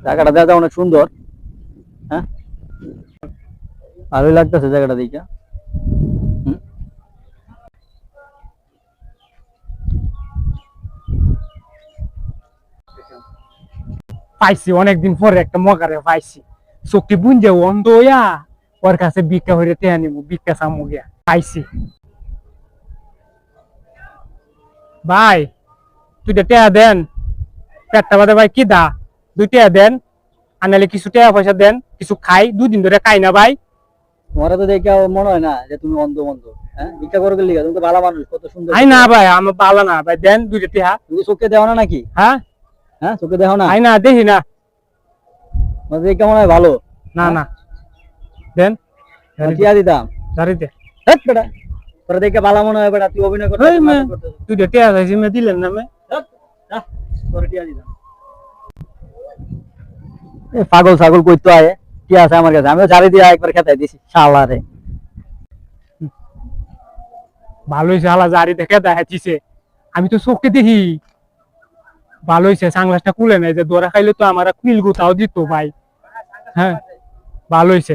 জায়গাটা দেখা অনেক সুন্দর। হ্যাঁ, ভালোই লাগতেছে জায়গাটা দেখা। পাইছি অনেকদিন পরে একটা মগারে পাইছি, চোখটি বুঝে অন্ধ হইয়া ওর কাছে ভিক্ষা হইরে টেয়া নিব, ভিক্ষা চামু গিয়া পাইছি। ভাই দুইটা টেয়া দেন, পেটটা বাদে ভাই কি দা, 2 টাকা দেন, আনালে কিছু টাকা পয়সা দেন, কিছু খাই, 2 দিন ধরে খাই না ভাই। তোমার তো দেখে মনে হয় না যে তুমি অন্ধ বন্ধ। হ্যাঁ, ভিক্ষা করবে লিগা, তুমি তো ভালো মানুষ, কত সুন্দর। আই না ভাই, আমার ভালো না ভাই, দেন 2 টাকা। তুমি চোখে দেখো না নাকি? হ্যাঁ হ্যাঁ, চোখে দেখো না? আই না, দেখি না। তোমার দেখে মনে হয় ভালো। না না, দেন টিয়া দিতাম। গাড়িতে। হেৎ বেটা, তোরা দেখে ভালো মনে হয় বেটা, তুই অভিনয় করতে ওই মে 2 টাকা চাইছি, মে দিলেন না মে। তোরা টিয়া দিতাম। পাগল ছাগল কইতো আয়, কি আছে আমার কাছে, আমিও ঝাড়ি দিয়ে একবার খেতাই দিছি শালারে। ভালো হয়েছে, হালা জারি দেখে দেখাচ্ছিছে, আমি তো চোখে দেখি। ভালো হয়েছে, সাংলাসটা খুলে নাই, যে দৌড়া খাইলে তো আমার কিল গুতাও দিত ভাই। হ্যাঁ ভালো হয়েছে।